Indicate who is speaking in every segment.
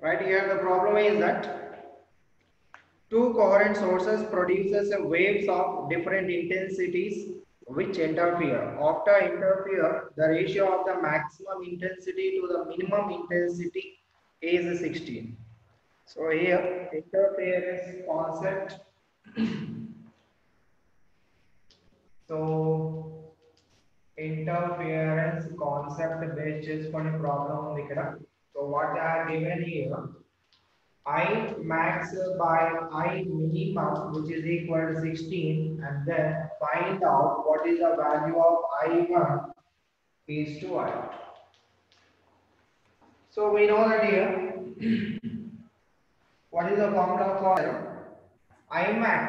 Speaker 1: Right here the problem is that two coherent sources produces waves of different intensities which interfere. After interfere, the ratio of the maximum intensity to the minimum intensity is 16. So here interference concept. So interference concept based చేసుకొని problem ఉంది ఇక్కడ. So what I have given here, I max by I minimum, which is equal to 16, and then find out what is the value of I1 is to I. So we know that here, what is the formula for I max?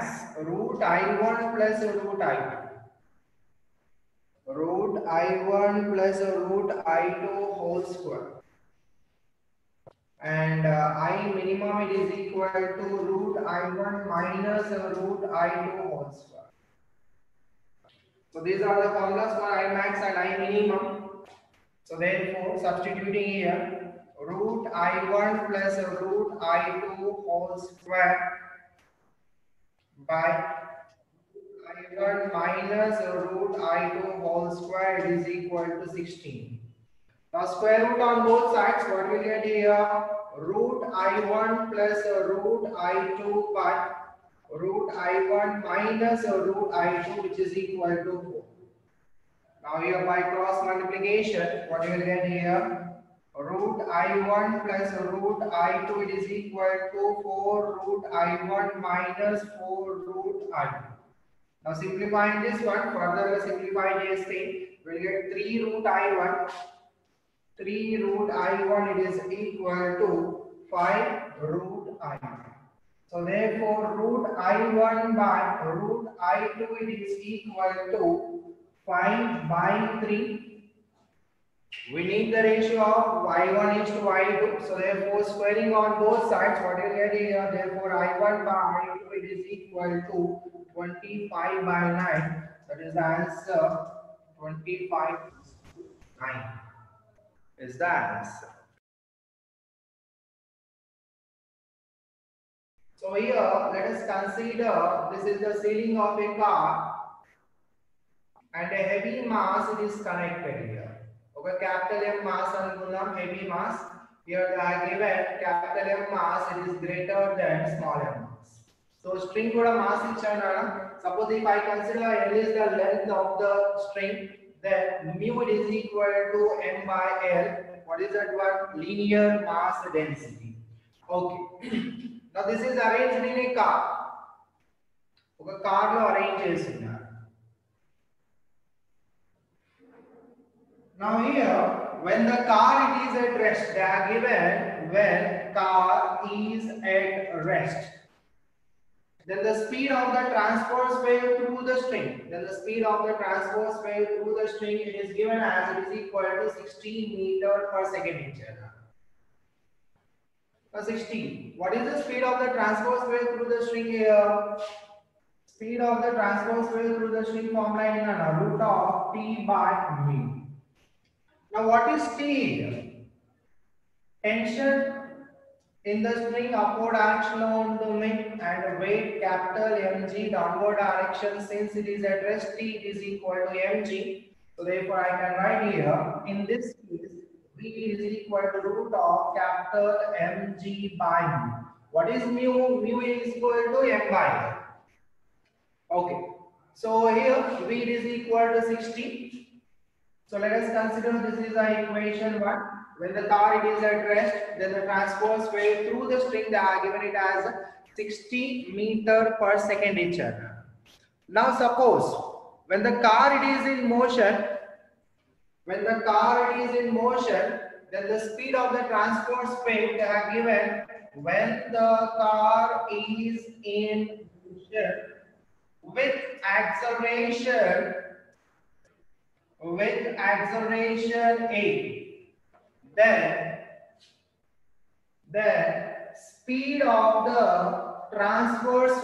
Speaker 1: Root I1 plus root I2. Root I1 plus root I2 whole square. And I minimum it is equal to root I1 minus root I2 whole square. So these are the formulas for I max and I minimum. So therefore substituting here, root I1 plus root I2 whole square by I1 minus root I2 whole square is equal to 16. Now square root on both sides, what we get here? Root I1 plus root I2 by root I1 minus root I2, which is equal to 4. Now here by cross multiplication, what you will get here? Root I1 plus root I2, it is equal to 4 root I1 minus 4 root I2. Now simplifying this one, further simplify this thing, we'll get 3 root I1. 3 root I1 it is equal to 5 root I1. So therefore root I1 by root I2 it is equal to 5 by 3. We need the ratio of Y1 is to Y2. So therefore squaring on both sides, what you get here? Therefore I1 by I2 it is equal to 25 by 9. That is the answer. 25 9 is the answer. So here let us consider this is the ceiling of a car and a heavy mass it is connected here. Okay, capital M mass and heavy mass. Here they are given capital M mass it is greater than small m mass. So string kuda mass ichchana. Suppose if I consider L is the length of the string, then mu it is equal to M by L. What is that word? Linear mass density. Okay. Now this is arranged in a car. Okay, car lo arrange chestuన్నారు. Now here, when the car it is at rest, they are given when car is at rest. Then the speed of the transverse wave through the string. Then the speed of the transverse wave through the string is given as it is equal to 16 meter per second in China. 16. What is the speed of the transverse wave through the string here? Speed of the transverse wave through the string formula in root of T by mu. Now what is speed? Tension in the string upward direction on the domain and weight capital Mg downward direction since it is at rest T it is equal to Mg. So therefore I can write here in this case V is equal to root of capital Mg by mu. What is mu? Mu is equal to M by L. Okay. So here V is equal to 60. So let us consider this is the equation 1. When the car it is at rest, then the transverse wave through the string they are given it as 60 meter per second each other. Now suppose when the car it is in motion, then the speed of the transverse wave they are given when the car is in motion with acceleration A, then the speed of the transverse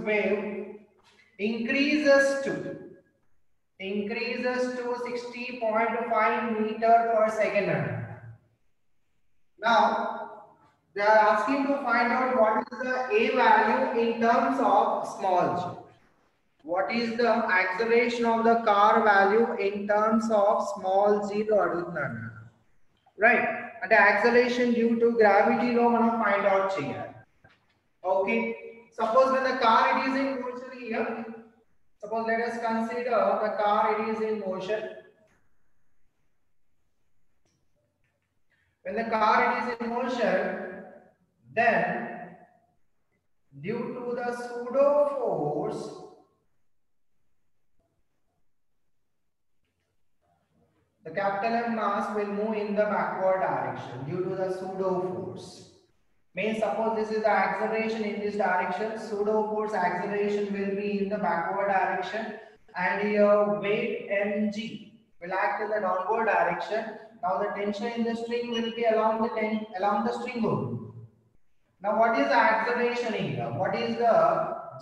Speaker 1: wave increases to increases to 60.5 meter per second. Now, they are asking to find out what is the A value in terms of small g. What is the acceleration of the car value in terms of small g? Right. And the acceleration due to gravity law మనం find out చేయాలి. Okay. Suppose when the car it is in motion here. Suppose let us consider the car it is in motion. When the car it is in motion, then due to the pseudo force, the capital M mass will move in the backward direction due to the pseudo force. Means suppose this is the acceleration in this direction, pseudo force acceleration will be in the backward direction, and your weight mg will act in the downward direction. Now the tension in the string will be along the string only. Now what is the acceleration here? What is the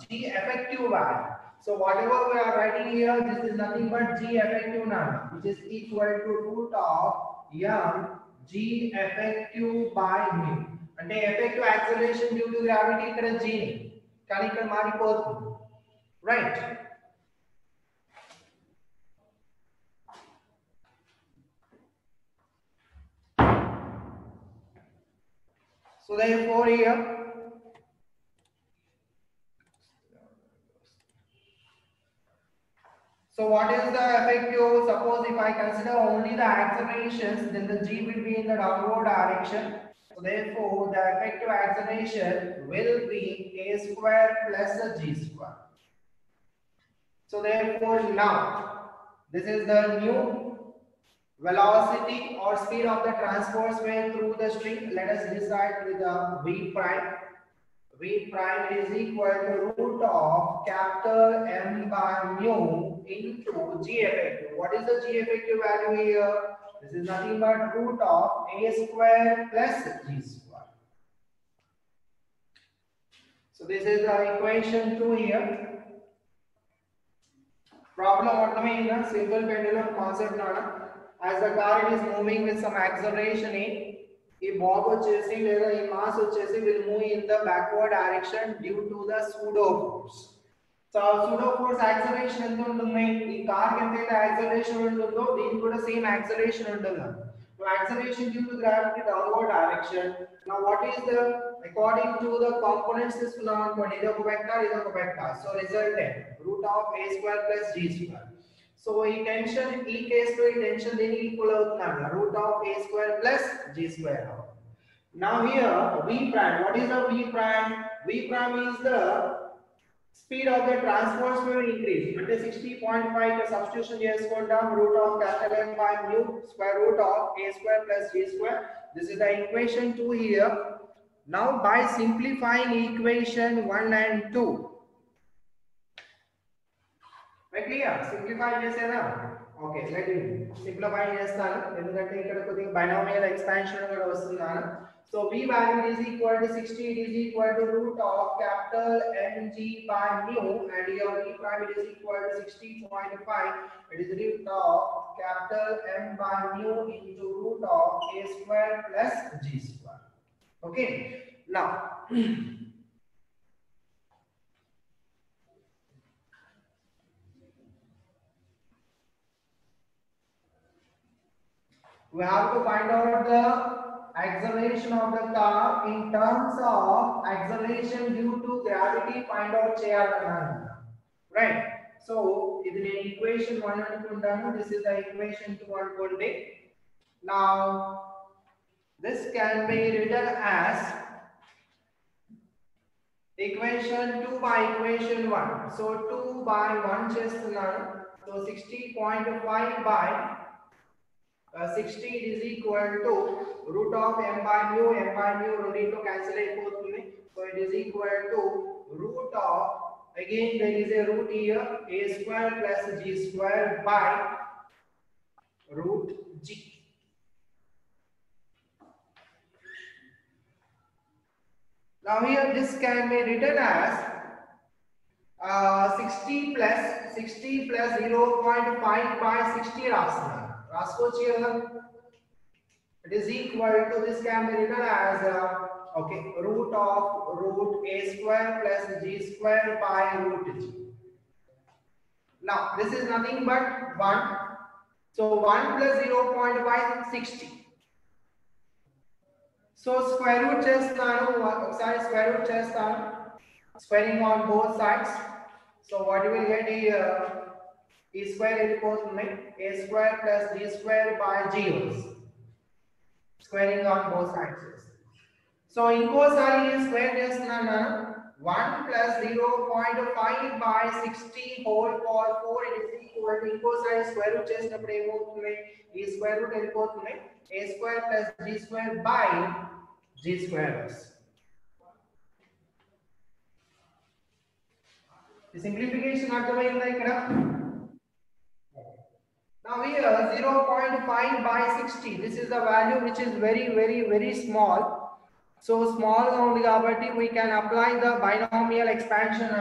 Speaker 1: g effective value? So whatever we are writing here, this is nothing but g effective now, which is equal to root of m g effective by mu. అంటే effective acceleration due to gravity ఇక్కడ g ని కానీ ఇక్కడ మారిపోతుంది, right? So therefore here so what is the effective? Suppose if I consider only the accelerations, then the g will be in the downward direction. So therefore, the effective acceleration will be a square plus a g square. So therefore, now this is the new velocity or speed of the transverse wave through the string. Let us decide with the v prime. V prime is equal to root of capital M by mu into g effective. What is the g effective value here? This is nothing but root of a square plus g square. So this is the equation 2 here. Problem అర్థమైందా? Simple pendulum concept నానా. As the car is moving with some acceleration a, ఈ Bob వచ్చేసి లేదా ఈ mass వచ్చేసి will move in the backward direction due to the pseudo force. So pseudo force acceleration ఎంత ఉంటుంది? ఈ కార్ కి ఎంత acceleration ఉంటుందో దీనికి కూడా సేమ్ acceleration ఉంటుంది. So acceleration due to gravity downward direction. Now what is the according to the components తీసుకున్నాం అనుకోండి, ఇది ఒక వెక్టర్ ఇది ఒక vector. So resultant root of a square plus g square. So ఈ టెన్షన్ ఈ కేసులో ఈ టెన్షన్ దీనికి ఈక్వల్ అవుతుందంట, root of a square plus g square. Now here v prime, what is the v prime? V prime is the speed of the transverse wave increase. అంటే 60.5 కి substitution చేసుకుంటాం, root of capital M by mu square root of a square plus g square. This is the equation 2 here. Now by simplifying equation 1 and 2, clear? Simplify చేసేనా? Okay, let me simplify చేస్తాను ఎందుకంటే ఇక్కడ కొద్దిగా binomial expansion కూడా వస్తుందా. So v value is equal to 60, it is equal to root of capital mg by mu, and here v prime is equal to 60.5, it is root of capital M by mu into root of a square plus g square. Okay, now we have to find out the acceleration of the car in terms of acceleration due to gravity find out cheyalannanu, right? So ఇది నేను equation 1 అనుకుంటాను, this is the equation 2 అనుకోండి. Now this can be written as equation 2 by equation 1. So 2 by 1 చేస్తున్నాను. So 60.5 by 60 is equal to root of m by mu రెండింటిలో cancel అయిపోతుంది. So it is equal to root of, again there is a root here, a square plus g square by root g. Now here this can be written as 60 plus 60 plus 0.5 by 60 రాస్తున్నాను రాసుకోవచ్చు కదా it is equal to this can be written as okay root of root a square plus g square by root g. Now this is nothing but 1, so 1 plus 0.5 60. So square root chestanu okasari square root chestanu squaring on both sides. So what you will get here e square elipotundi a square plus g square by g whole squaring on both sides. So ఇంకోసారి square చేస్తున్నాను 1 plus 0.5 by 60 whole power 4 it is equal to ఇంకోసారి square root చేసినప్పుడు ఏమవుతుంది ఈ square root వెళ్ళిపోతుంది a square plus g square by g square. ఈ simplification అర్థమైందా ఇక్కడ now here 0.5 by 60 this is the value which is very small. So small ga undi kabatti we can apply the binomial expansion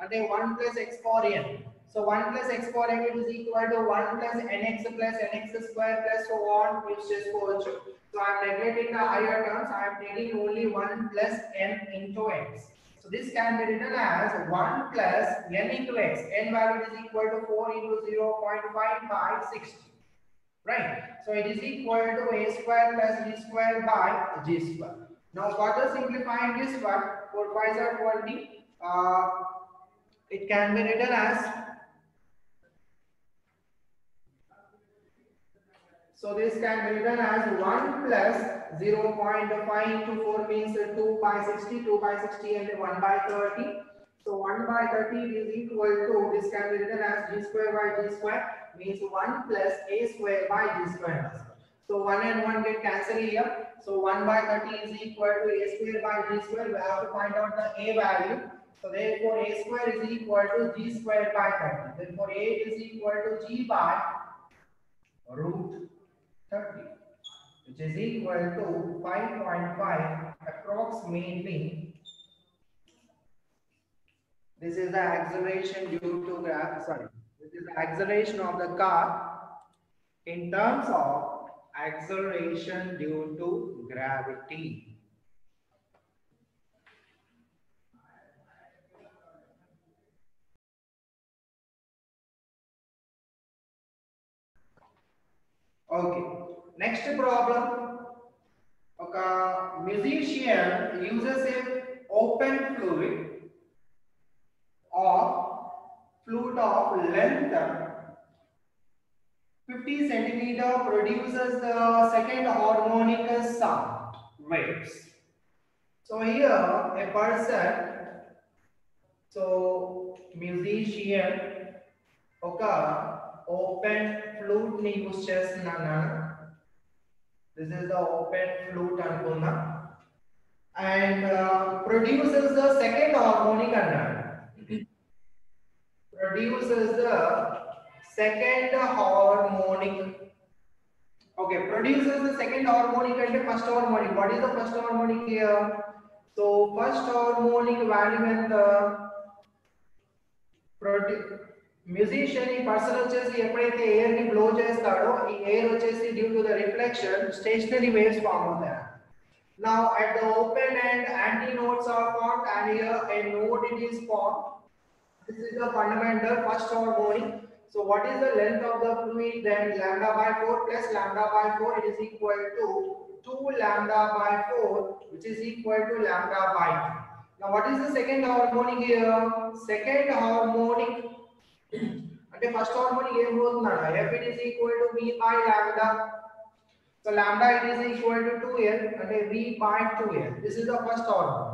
Speaker 1: ante 1 plus x power n. So 1 plus x power n is equal to 1 plus nx square plus so on which is equal. So I am neglecting the higher terms. I am taking only 1 plus n into x. So this can be written as 1 plus n into x. N value is equal to 4 into 0.5 by 60. Right? So it is equal to a square plus g square by g square. Now further simplifying this one, 4 5s are 20. It can be written as, so this can be written as 1 plus 0.5 into 4 means 2 by 60, 2 by 60 and 1 by 30. So 1 by 30 is equal to, this can be written as g square by g square means 1 plus a square by g square. So 1 and 1 get cancelled here. So 1 by 30 is equal to a square by g square. We have to find out the a value. So therefore a square is equal to g square by 30. Therefore a is equal to g by root 30, which is equal to 5.5 approximately. This is the acceleration due to this is the acceleration of the car in terms of acceleration due to gravity. Okay, next problem. A musician uses an open flute of length 50 centimeter produces the second harmonic sound waves. So here a person, so musician oka open flute ni use chestunnana. This is the open flute anukunda and produces the second harmonic annadu. Produces the second harmonic. Okay, produces the second harmonic and the first harmonic. What is the first harmonic here? So first harmonic value when the musician ఈ person వచ్చేసి ఎప్పుడైతే air ని blow చేస్తాడో ఈ air వచ్చేసి due to the reflection stationary waves form అవుతాయి. Now at the open end antinodes are formed and here a node it is formed. This is the fundamental first harmonic. So what is the length of the fluid? Then lambda by 4 plus lambda by 4 it is equal to 2 lambda by 4 which is equal to lambda by 2. Now what is the second harmonic here? Second harmonic అంటే first harmonic ఏం పోతున్నాడు f it is equal to v by lambda. So lambda it is equal to 2l అంటే v by 2l. This is the first harmonic.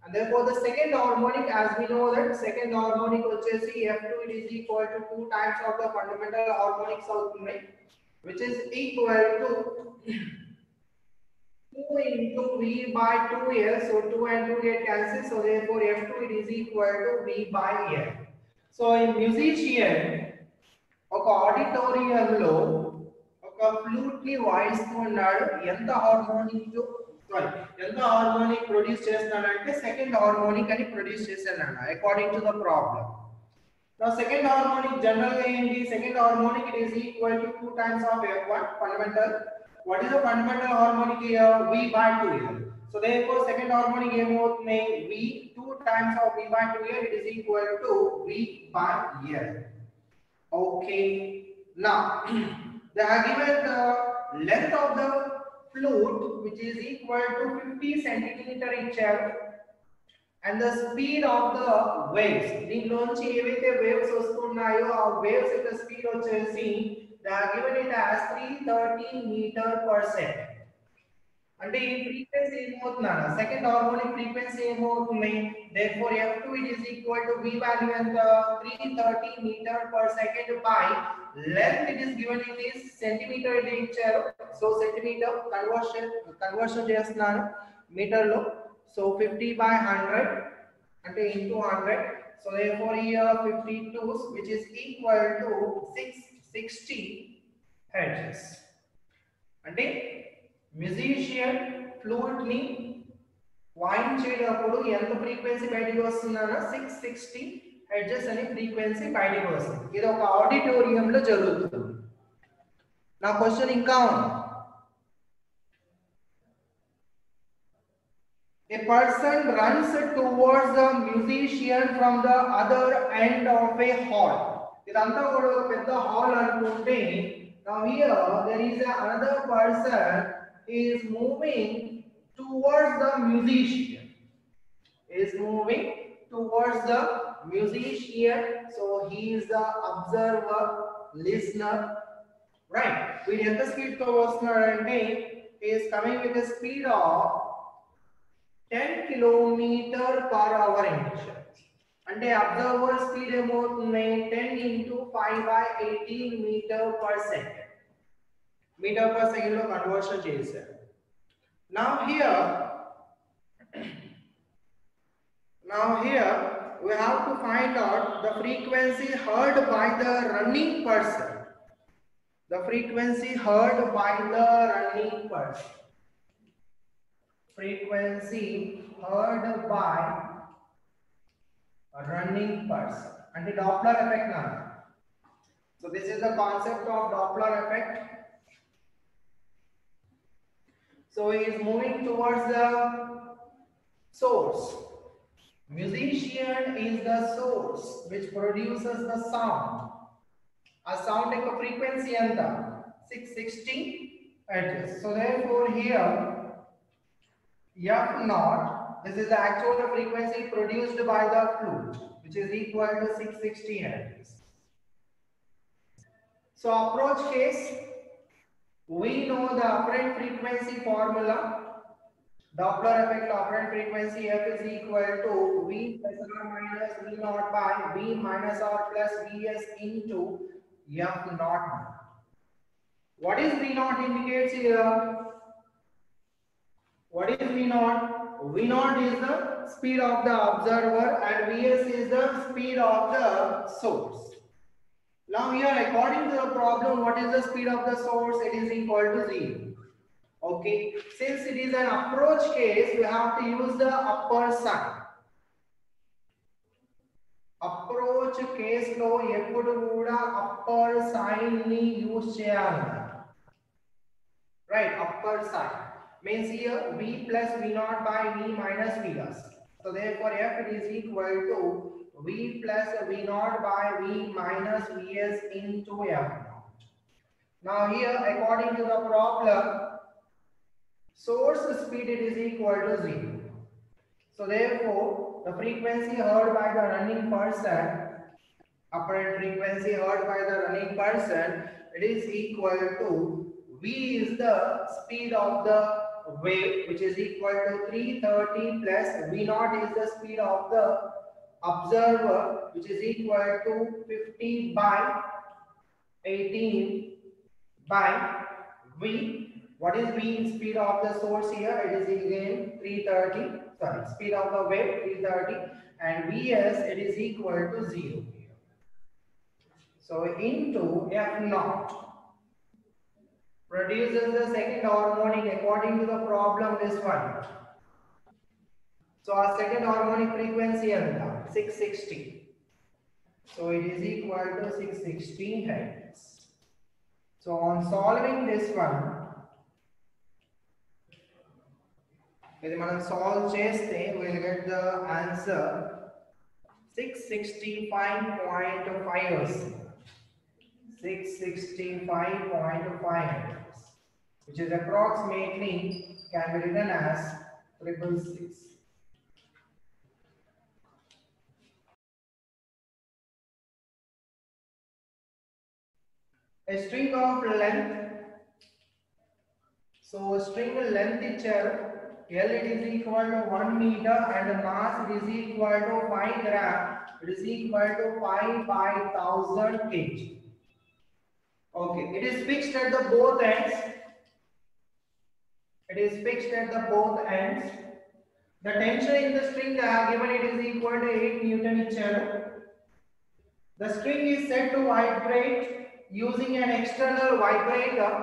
Speaker 1: And therefore the second harmonic, as we know that second harmonic వచ్చేసి f2 it is equal to 2 times of the fundamental harmonics అవుతుంది, which is equal to 2 into v by 2l. So 2 and 2 get cancelled. So therefore f2 it is equal to v by l. So a musician ఒక auditorium లో ఒక flute ని వాయిస్తూ ఉన్నాడు. ఎంత harmonic produce చేస్తున్నాడంటే second harmonic అని produce చేశాడు according to the problem. Now second harmonic general in the second harmonic it is equal to 2 times of F1 fundamental. What is the fundamental harmonic here? V by 2 here. So therefore second harmonic name V 2 times of V by 2 here, it is equal to V by here. Okay. Now they have given the length of the flute which is equal to 50 centimeter each and the speed of the waves దీనిలోంచి ఏవైతే waves వస్తున్నాయో ఆ waves యొక్క speed వచ్చేసి they are given it as 330 meter per second. అంటే ఈ frequency ఏమవుతుందన్న second harmonic frequency ఏమవుతుంది therefore f2 it is equal to v value ఎంత 330 meter per second by length it is given in this centimeter ఇది ఇచ్చారు so centimetre conversion చేస్తున్నాను metre లో so 50 by 100 అంటే into 100 so therefore here 52 which is equal to 660 hertz అంటే musician flute ని వాయించేటప్పుడు ఎంత frequency బయటికి వస్తుందన్న 660 హెర్ట్జ్ అనే ఫ్రీక్వెన్సీ బయటికి వస్తుంది ఇది ఒక ఆడిటోరియం లో జరుగుతుంది నా క్వశ్చన్ ఇంకా ఉంది A person runs towards the musician from the other end of a hall. ఇదంతా కూడా ఒక పెద్ద హాల్ అనుకుంటే now here there is another person is moving towards the musician. Is moving towards the musician, so he is the observer, listener, right? We have the speed to vastunnadante is coming with a speed of 10 kilometer per hour into అంటే observer speed ఏమవుతుంది 10 into 5 by 18 meter per second meter per second లో conversion చేశారు now here we have to find out the frequency heard by the running person the frequency heard by the running person frequency heard by a running person and the Doppler effect now. So this is the concept of Doppler effect. So he is moving towards the source. Musician is the source which produces the sound. A sound like a frequency and the 660 hertz. So therefore here F naught, this is the actual frequency produced by the flute, which is equal to 660 Hz. So approach case, we know the apparent frequency formula. Doppler effect apparent frequency F is equal to V plus R minus V naught by V minus R plus Vs into F naught. What is V naught indicates here? What is V naught? V naught is the speed of the observer and Vs is the speed of the source. Now here according to the problem what is the speed of the source? It is equal to 0. Okay. Since it is an approach case we have to use the upper sign. Approach case lo eppudu kuda upper sign ni use cheyali. Right, upper sign. Means here V plus V naught by V minus Vs. So therefore F it is equal to V plus V naught by V minus Vs into F naught. Now here according to the problem source speed it is equal to 0. So therefore the frequency heard by the running person apparent frequency heard by the running person it is equal to V is the speed of the wave which is equal to 330 plus V naught is the speed of the observer which is equal to 50 by 18 by V. What is V speed of the source here? It is again 330 sorry speed of the wave 330 and Vs it is equal to 0 here. So into F naught produces the second harmonic according to the problem this one. So our second harmonic frequency is 660. So it is equal to 660 heads. So on solving this one, ఇది మనం solve చేస్తే we'll get the answer 665.5, 665.5, which is approximately can be written as 666. A string of length. So string length itself, L it is equal to 1 meter and mass it is equal to 5 gram. It is equal to 5 by 1000 kg. Okay, it is fixed at the both ends. It is fixed at the both ends. The tension in the string they have given it is equal to 8 Newton itself. The string is set to vibrate using an external vibrator.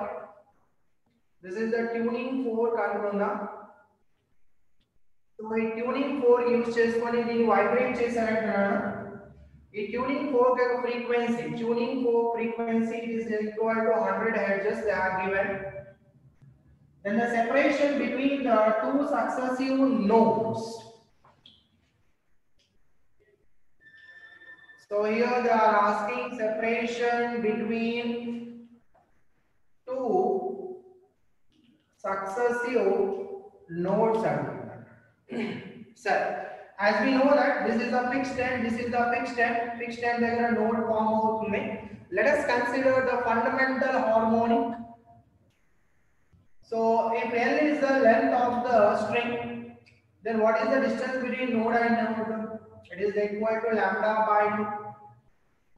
Speaker 1: This is the tuning fork అనుకుందా. So ఈ tuning fork use చేసుకొని దీన్ని vibrate చేశారంటున్నాను. ఈ tuning fork యొక్క frequency, tuning fork frequency is equal to 100 hertz they are given. Then the separation between the two successive nodes. So here they are asking separation between two successive nodes. Sir, as we know that this is a fixed end, this is the fixed end దగ్గర node form అవుతుంది. Let us consider the fundamental harmonic. So if L is the length of the string, then what is the distance between node and node? It is equal to lambda by 2.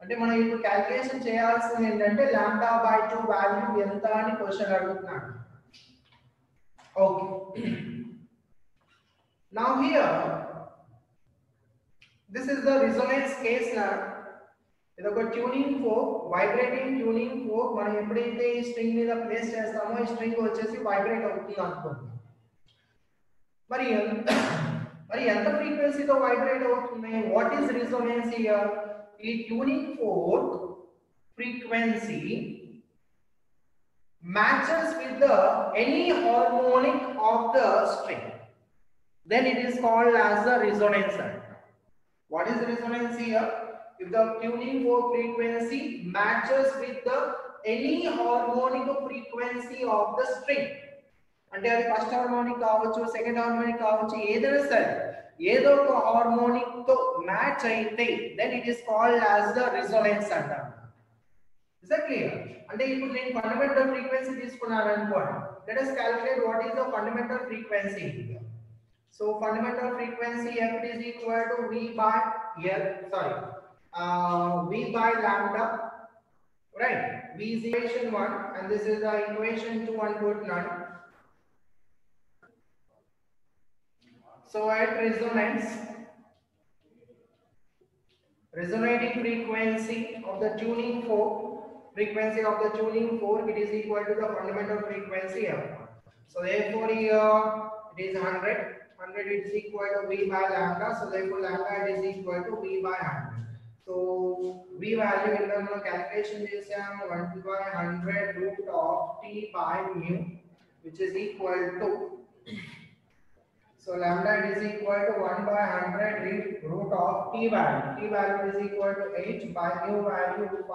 Speaker 1: అంటే మనం ఇప్పుడు calculation చేయాల్సింది ఏంటంటే lambda by 2 value ఎంత అని question అడుగుతున్నాడు. Okay. Now here, this is the resonance case now. ఇది ఒక tuning folk, vibrating tuning folk. మనం ఎప్పుడైతే ఈ స్ట్రింగ్ మీద ప్లేస్ చేస్తామో ఈ స్ట్రింగ్ వచ్చేసి వైబ్రేట్ అవుతుంది అనుకోండి. మరి ఎంత ఫ్రీక్వెన్సీతో వైబ్రేట్ అవుతుంది? What is resonance here? ఈ tuning fork frequency matches with the any harmonic of the string, then it is called as the resonance. What is resonance here? If the tuning fork frequency matches with the any harmonic frequency of the string, అంటే అది first harmonic కావచ్చు, second harmonic కావచ్చు, ఏదైనా సరే ఏదో ఒక harmonic తో match అయితే then it is called as the resonance అంటాం. Is that clear? అంటే ఇప్పుడు నేను ఫండమెంటల్ ఫ్రీక్వెన్సీ తీసుకున్నాను అనుకోండి. Let us calculate what is the fundamental frequency here. So fundamental frequency F is equal to V by lambda, right? V is equation 1 and this is the equation 2 and put none. So at resonating frequency of the tuning fork, it is equal to the fundamental frequency F. So therefore here it is 100 it is equal to V by lambda. So therefore lambda it is equal to V by 100. So V value in the calculation chesam 1 by 100 root of T by mu, which is equal to, so lambda is equal to 1 by 100 root of T value. T value is equal to 8 by mu value 5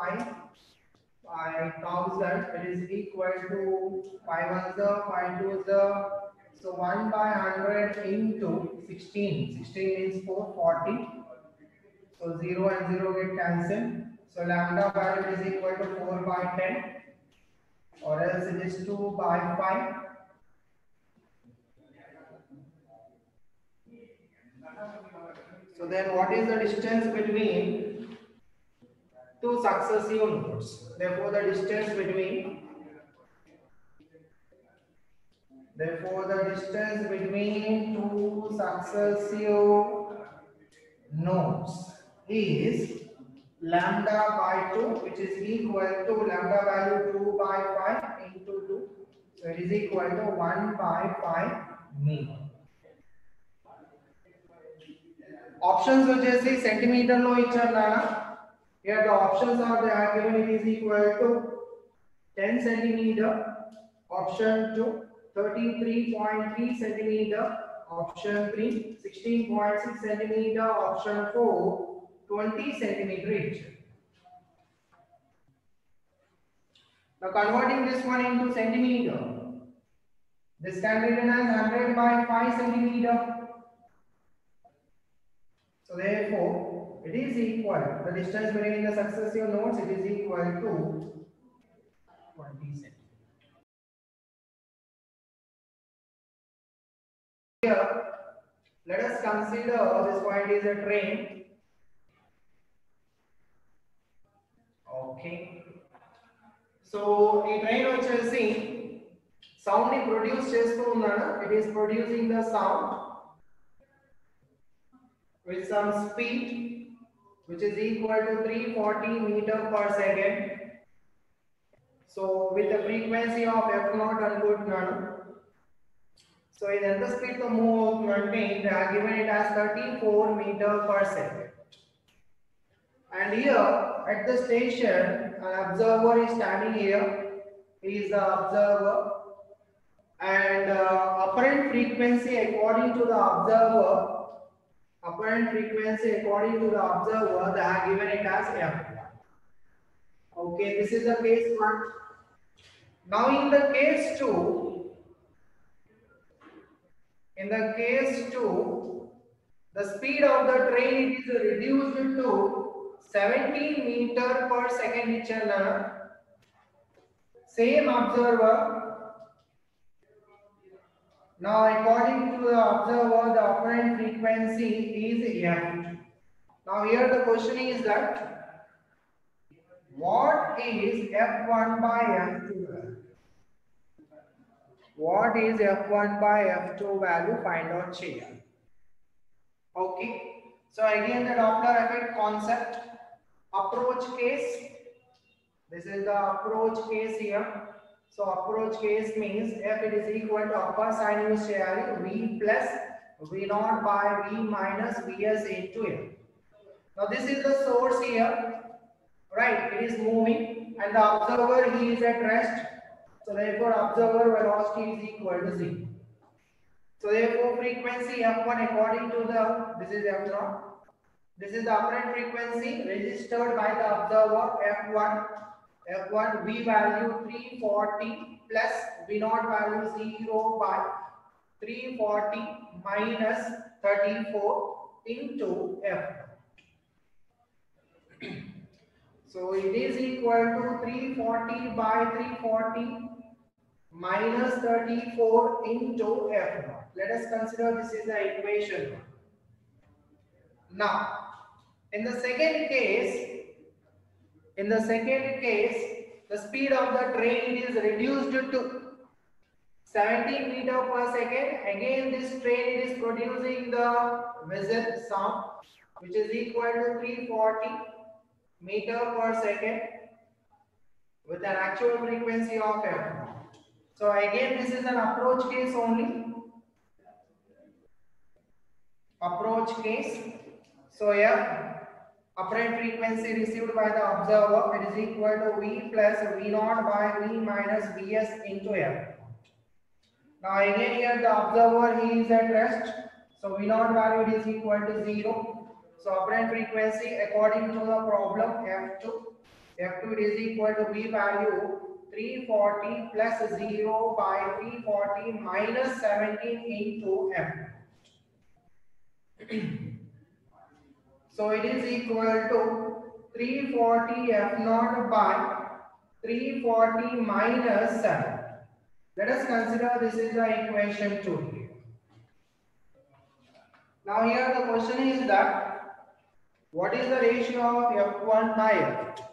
Speaker 1: by 1000. It is equal to 5 1s 5 2s. So 1 by 100 into 16. 16 means 440. So 0 and 0 get cancelled. So lambda value is equal to 4 by 10, or else it is 2 by 5. So then what is the distance between two successive nodes? Therefore the distance between two successive nodes is lambda by 2, which is equal to lambda value 2 by 5 into 2. So it is equal to 1 by 5 meter. Options వచ్చేసి centimetre లో ఇచ్చారు నాన్న. Here the options are there given. It is equal to 10 centimeter, option 2, 33.3 centimeter, option 3, 16.6 centimeter, option 4, 20 centimeter each. Now converting this one into centimeter, this can be written as 100 by 5 centimeter. So therefore, it is equal, the distance between the successive nodes, it is equal to 20 centimeter. Here, let us consider this point is a train. Okay. So a train వచ్చేసి sound ని produce చేస్తూ ఉన్నాడు. It is producing the sound with some speed which is equal to 340 meter per second. So with the frequency of f0 అనుకుంటున్నాను. So ఇది ఎంత speed తో move అవుతుందంటే they are given it as 34 meter per second. And here at the station an observer is standing here. He is the observer, and apparent frequency according to the observer, they are given it as f. Okay, this is the case 1. Now in the case 2, the speed of the train is reduced to 17 meter per second ఇచ్చాను. Same observer. Now according to the observer, the apparent frequency is f. Now here the question is that what is f1 by f2 value? What is f1 by f2 value? Find out చేయాలి. Okay, so again the Doppler effect concept, approach case. This is the approach case here. So approach case means f it is equal to upper sign use cheyali, v plus v naught by v minus vs into f. Now this is the source here, right? It is moving and the observer he is at rest. So therefore observer velocity is equal to 0. So therefore frequency f1 according to the, this is f0, this is the apparent frequency registered by the observer f1 v value 340 plus v naught value 0 by 340 minus 34 into f. So it is equal to 340 by 340 minus 34 into f naught. Let us consider this is the equation. Now in the second case, the speed of the train is reduced to 17 meter per second. Again this train is producing the whistle sound which is equal to 340 meter per second with an actual frequency of f. So again this is an approach case only. Approach case. So here apparent frequency received by the observer, it is equal to v plus v naught by v minus vs into f. Now again here the observer he is at rest, so v naught value is equal to 0. So apparent frequency according to the problem f2 is equal to v value 340 plus 0 by 340 minus 17 into f. So it is equal to 340 f naught by 340 minus 7. Let us consider this is the equation 2 here. Now here the question is that what is the ratio of f1 by f2?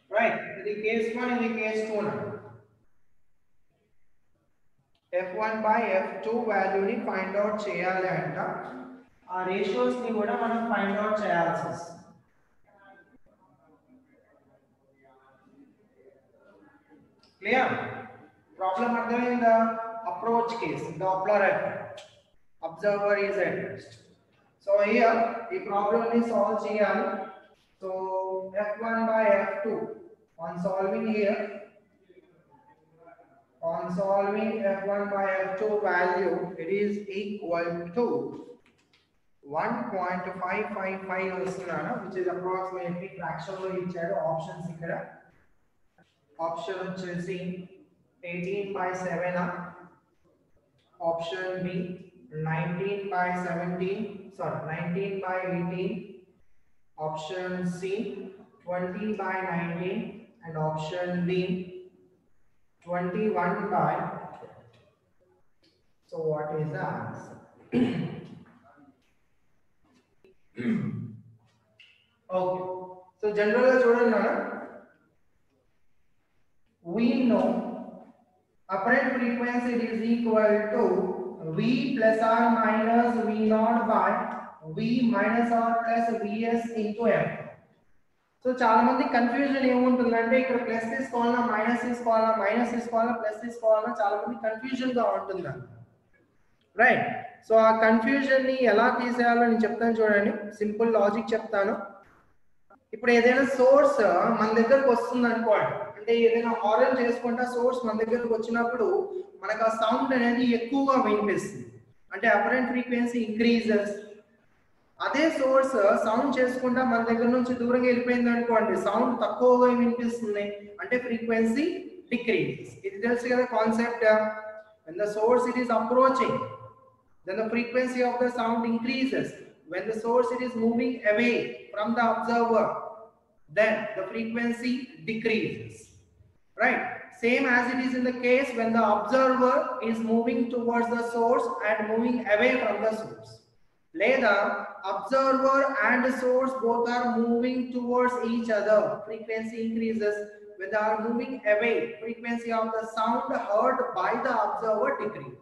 Speaker 1: Right, in the case 1, in the case 2 now. f1 by f2 value ni find out cheyali anta. ఆ ratios ని కూడా మనం find out చేయాల్సి వస్తుంది. Clear? Problem అర్థమైందా? Approach case, Doppler effect, observer is at rest. So here the problem is solved here. So f1 by f2 on solving here, on solving f1 by f2 value, it is equal to 1.555 వస్తున్నాను, which is approximately fraction లో ఇచ్చాడు options ఇక్కడ. Option వచ్చేసి 18 by 7, option B 19 by 17, sorry 19 by 18, option C 20 by 19, and option D 21 by 12. So what is the answer? Okay, so generally chudandi nana, we know apparent frequency is equal to V plus or minus V naught by V minus or plus Vs into M. So చాలా మంది confusion ఏముంటుందంటే ఇక్కడ plus తీసుకోవాలన్నా minus తీసుకోవాలన్నా, minus తీసుకోవాలన్నా plus తీసుకోవాలన్నా, చాలా మంది కన్ఫ్యూజన్ గా ఉంటుంది, రైట్? సో ఆ కన్ఫ్యూజన్ ని ఎలా తీసేయాలో నేను చెప్తాను చూడండి, సింపుల్ లాజిక్ చెప్తాను. ఇప్పుడు ఏదైనా సోర్స్ మన దగ్గరకు వస్తుంది అనుకోండి, అంటే ఏదైనా హారన్ చేసుకుంటా సోర్స్ మన దగ్గరకు వచ్చినప్పుడు మనకు ఆ సౌండ్ అనేది ఎక్కువగా వినిపిస్తుంది, అంటే అపరెంట్ ఫ్రీక్వెన్సీ ఇంక్రీజెస్. అదే సోర్స్ సౌండ్ చేసుకుంటా మన దగ్గర నుంచి దూరంగా వెళ్ళిపోయింది అనుకోండి, సౌండ్ తక్కువగా వినిపిస్తుంది, అంటే ఫ్రీక్వెన్సీ డిక్రీజెస్. ఇది తెలుసు కదా concept. when the source it is approaching, then the frequency of the sound increases. When the source it is moving away from the observer, then the frequency decreases, right? Same as it is in the case when the observer is moving towards the source and moving away from the source. Leda observer and source both are moving towards each other, frequency increases. When they are moving away, frequency of the sound heard by the observer decreases.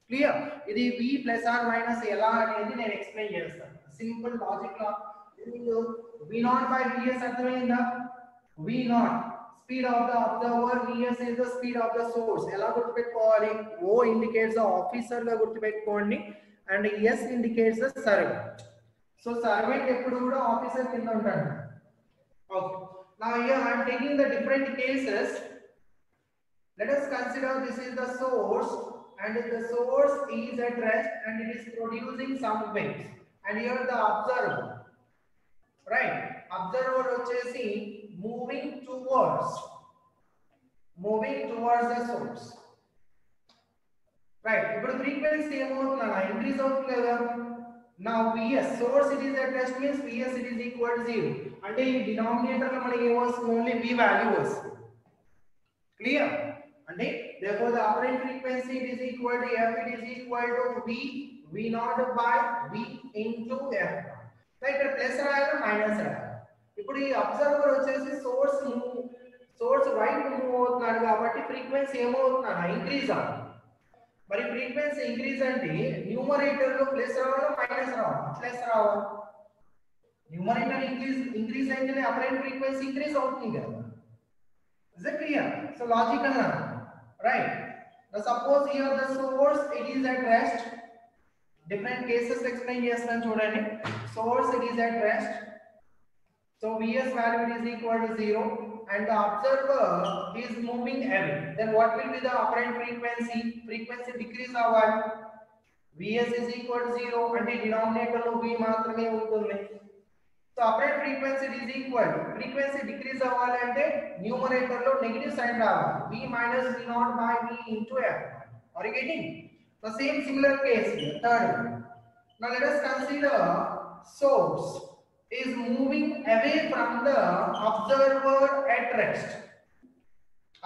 Speaker 1: Clear? Idi V plus or minus ela anedi nenu explain chestanu. Simple logic la V naught by Vs arthamainda. V naught speed of the observer, Vs is the speed of the source. Ela gurtu pettukovali? O indicates the officer ga gurtu pettukondi, and S indicates the servant. So servant eppudu kuda officer kinda untadu. Okay, now here I am taking the different cases. Let us consider this is the source, and the source is at rest and it is producing some waves, and here the observer, right? Observer vachesi moving towards the source, right? But frequency amount increase అవుతుంది కదా. Now Vs source it is at rest means Vs it is equal to 0, అంటే ఈ denominator లో మనకి ఏమొస్తుంది, only V value వస్తుంది. Clear? అంటే therefore the apparent frequency it is equal to F, it is equal to V naught by V into F. right? ఇక్కడ plus రాయాలి minus రాయాలి. ఇప్పుడు ఈ అబ్జర్వర్ వచ్చేసి సోర్స్ వైపు మూవ్ అవుతున్నాడు కాబట్టి ఫ్రీక్వెన్సీ ఏమవుతుందన్న ఇంక్రీజ్ అవుతుంది. మరి ఫ్రీక్వెన్సీ ఇంక్రీజ్ అంటే న్యూమరేటర్ లో ప్లస్ రావాలా మైనస్ రావాలా? ప్లస్ రావాలి. న్యూమరేటర్ ఇంక్రీజ్ అయితేనే అపరెంట్ ఫ్రీక్వెన్సీ ఇంక్రీజ్ అవుతుంది కదా. Is it clear? So logic అన్న, right? Now suppose here the source it is at rest. Different cases explain చేస్తాను చూడండి. Source it is at rest, so Vs value is equal to 0 and the observer is moving away. Then what will be the apparent frequency? Frequency decrease అవ్వాలి. Vs is equal to 0 అంటే denominator లో V మాత్రమే ఉంటుంది. So apparent frequency is equal to frequency decrease అవ్వాలి అంటే numerator లో negative sign రావాలి. V minus V naught by V into F. Are you getting? The same similar case here, third one. Now let us consider source is moving away from the observer at rest.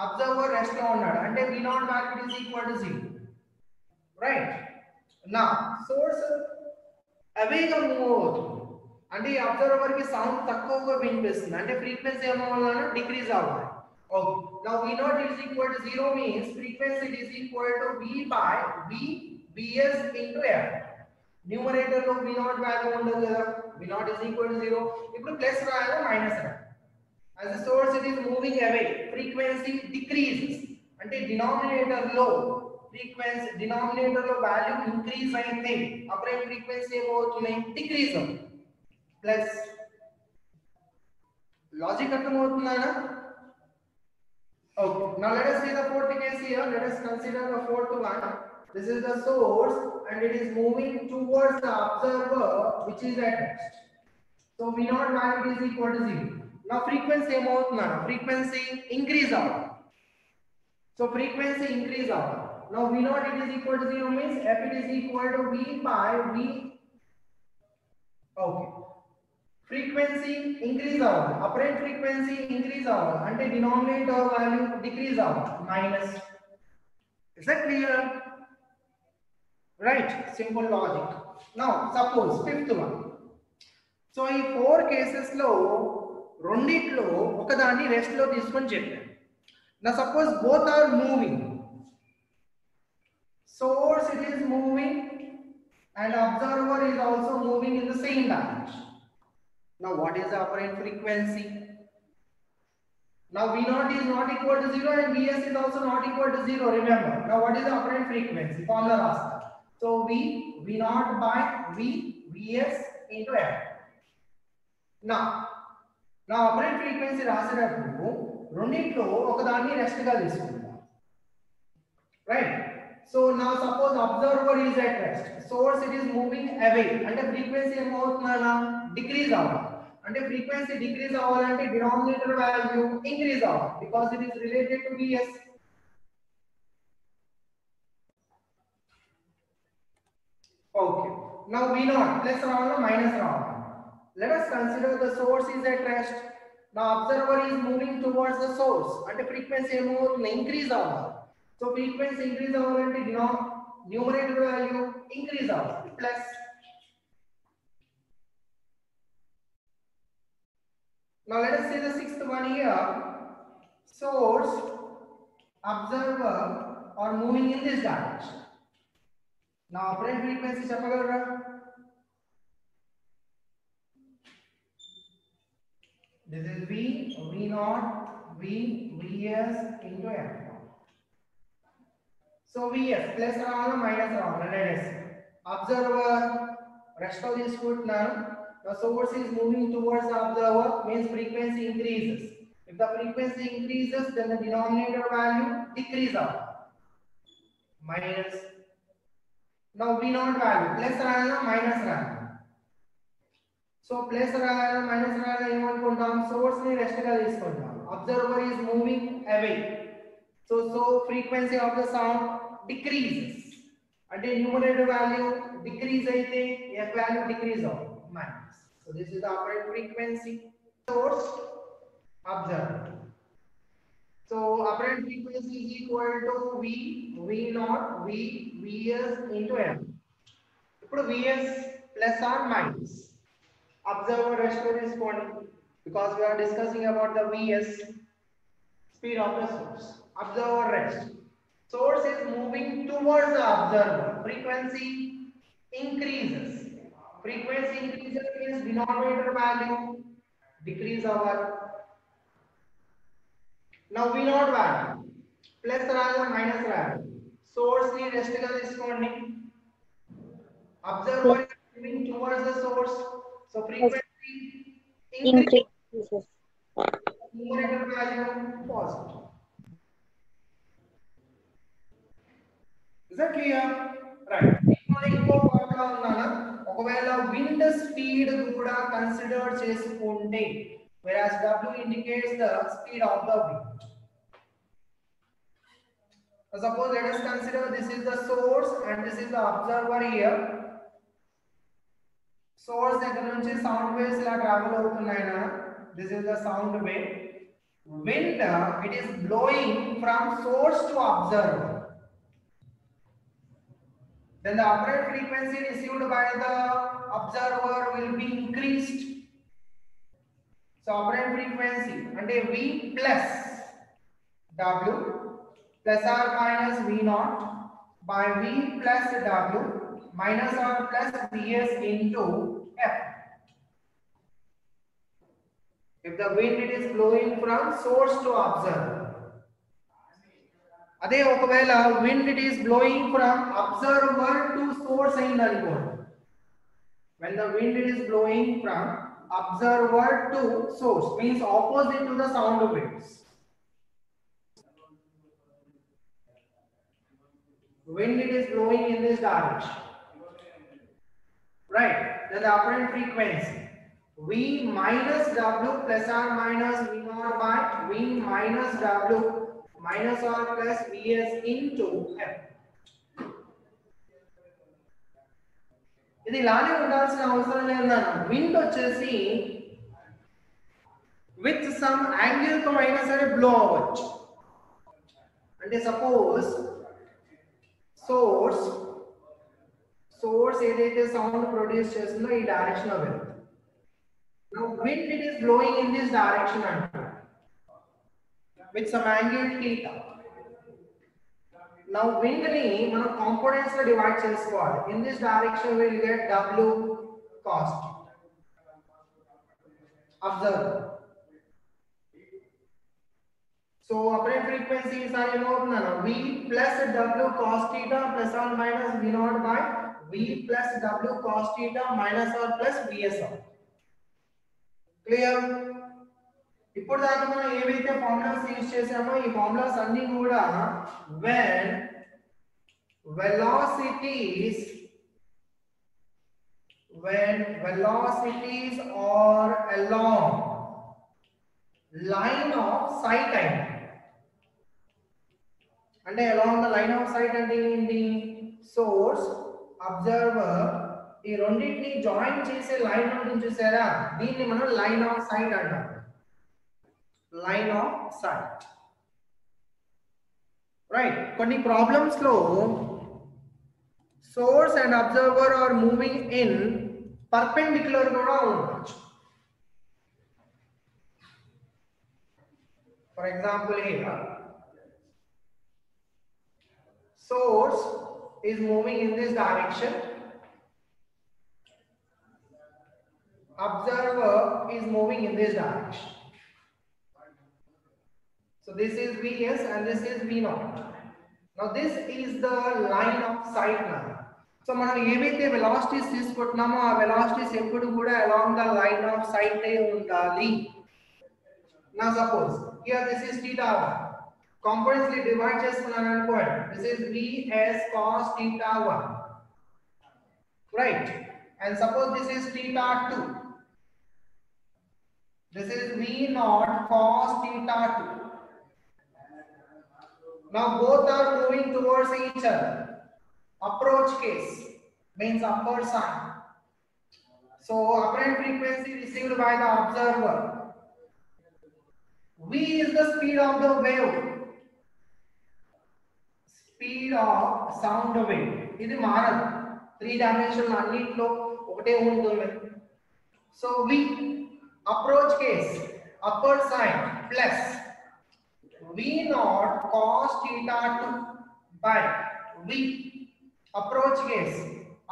Speaker 1: Observer rest lo unnadu ante V naught value is equal to 0, right? Now source away ga move avutundi ante observer ki sound takkuva vinipistundi ante frequency ఏమవ్వాలన్నా decrease అవ్వాలి. Okay, now V naught is equal to 0 means frequency is equal to V by Vs into F. Numerator లో V naught value ఉండదు కదా, V naught is equal to 0. ఇప్పుడు plus రాయాలి minus రాయాలి. As the source it is moving away, frequency decreases అంటే denominator లో frequency denominator లో value increase అయితే అపరెంట్ ఫ్రీక్వెన్సీ ఏమవుతుంది డిక్రీజ్ అవుతుంది ప్లస్ లాజిక్ అర్థమవుతుందా okay now let us see the fourth case here let us consider the fourth one this is the source and it is moving towards the observer which is at rest so v naught value is equal to 0 now frequency ఏమవుతుందా frequency increase అవుతుంది so frequency increase out. Now V naught it is equal to 0 means F it is equal to V by V. Okay. Frequency increase out. Apparent frequency increase out. And the denominator value decrease out. Minus. Is that clear? Right. Simple logic. Now suppose fifth one. So in 4 cases lo రెండిట్లో ఒకదాన్ని rest లో తీసుకొని చెప్పాను. Now suppose both are moving. Source it is moving and observer is also moving in the same direction. Now what is the apparent frequency? Now V naught is not equal to 0 and Vs is also not equal to 0, remember. Now what is the apparent frequency? Formula rasta. So V naught by Vs into F. Now apparent frequency రాసేటప్పుడు రెండిట్లో ఒకదాన్ని rest గా తీసుకుందాం right so now suppose observer is at rest source it is moving away అంటే frequency ఏమవుతుందనా decrease అవ్వాలి అంటే frequency decrease అవ్వాలంటే denominator value increase అవ్వాలి because it is related to Vs okay now V naught plus రావాలా minus రావాలా let us consider the source is at rest now observer is moving towards the source and the frequency increase avali so frequency increase avalante numerator value increase avali plus now let us see the sixth one here source observer are moving in this direction now apparent frequency cheppagalaru this is V naught, Vs into F. So Vs plus ravala minus ravala. Let us see. Observer rest of this foot now. The source is moving towards the observer means frequency increases. If the frequency increases, then the denominator value decreases out. Minus. Now V naught value plus ravala minus ravala. So plus రాయాలి minus రాయాలి ఏమనుకుంటాం source ని rest గా తీసుకుంటాం observer is moving away so frequency of the sound decreases అంటే numerator value decrease అయితే f value decrease అవుతుంది minus so this is the apparent frequency source observer so apparent frequency is equal to V naught Vs into f ఇప్పుడు Vs plus or minus observer rest corresponding because we are discussing about the Vs speed of the source observer rest source is moving towards the observer frequency increases means denominator value decrease over now V naught value plus రాయాలి minus రాయాలి source ni rest గా తీసుకోండి observer is moving towards the source so frequency increases numerator value positive is that clear right ఇంకో formula ఉందానా ఒకవేళ wind speed కూడా consider చేసుకుంటే whereas w indicates the speed of the wind so suppose let us consider this is the source and this is the observer here source దగ్గర నుంచి sound waves ఇలా travel అవుతున్నాయినా this is the sound wave wind it is blowing from source to observer then the apparent frequency received by the observer will be increased so apparent frequency ante V plus W plus or minus V naught by V plus W minus or plus Vs into F. If the wind it is blowing from source to observer. అదే ఒకవేళ wind it is blowing from observer to source అయింది అనుకోండి. When the wind is blowing from observer to source means opposite to the sound winds. Wind it is blowing in this direction, right? Then the apparent frequency V minus W plus or minus V naught by V minus W minus or plus Vs into F. ఇది ఇలానే ఉండాల్సిన అవసరం లేదన్న. Wind వచ్చేసి with some angle తో అయినా సరే blow అవ్వచ్చు. అంటే సపోజ్ సోర్స్ ఏదైతే సౌండ్ ప్రొడ్యూస్ చేస్తుందో ఈ డైరెక్షన్ లో వెళ్తుంది. Now wind it is blowing in this direction with some angle theta. Now wind ni మనం components లో డివైడ్ చేసుకోవాలి. In this direction we will get W cos theta. Observe. So apparent frequency is V plus W cos theta plus or minus V naught by V plus W cos theta minus or plus Vs. Clear? ఇప్పుడు దాకా మనం ఏవైతే formulas use చేసామో ఈ formulas అన్ని కూడా when velocities are along line of sight అంటే along the line of sight అంటే ఏంటి? సోర్స్ అబ్జర్వర్ ఈ రెండింటిని జాయిన్ చేసే లైన్ ఉంటుంది చూసారా, దీన్ని మనం లైన్ ఆఫ్ సైట్ అంటాం. Line of sight, right. కొన్ని ప్రాబ్లమ్స్ లో source and observer are moving in perpendicular కూడా ఉండొచ్చు. For example here source is moving in this direction, observer is moving in this direction. So this is Vs and this is V0. Now this is the line of sight now. So మనం ఏవైతే velocities తీసుకుంటున్నామో ఆ velocities ఎప్పుడు కూడా along the line of sight ఏ ఉండాలి. Now suppose here this is θ1. Components ని divide చేసుకున్నాను అనుకోండి. This is Vs cos θ1, right? And suppose this is θ2. This is V0 cos θ2. Now both are moving towards each other. Approach case means upward sign. So apparent frequency received by the observer. V is the speed of the wave. Speed of sound wave. ఇది మారదు. 3 dimensional అన్నిట్లో ఒకటే ఉంటుంది. So V approach case upward sign plus V0 cos θ2 by V approach case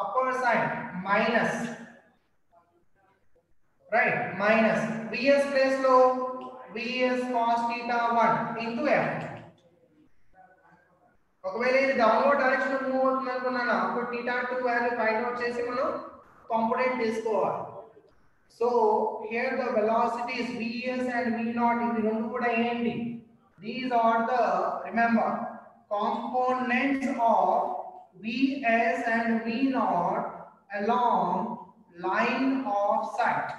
Speaker 1: upward sign minus, right, minus Vs place lo Vs cos θ1 into F. ఒకవేళ ఇది downward direction లో move అవుతుంది అనుకున్నాను, అప్పుడు θ2 వాల్యూ ఫైండ్ అవుట్ చేసి మనం component తీసుకోవాలి. So here the velocities Vs and V0 ఇది రెండు కూడా ఏంటి? These are the, remember, components of Vs and V0 along line of sight.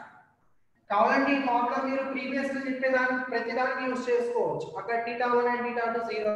Speaker 1: కావాలంటే ఈ ఫార్ములా మీరు ప్రీవియస్ గా చెప్పేదాన్ని ప్రతిదానికి యూజ్ చేసుకోవచ్చు. అక్కడ θ1 and θ2 0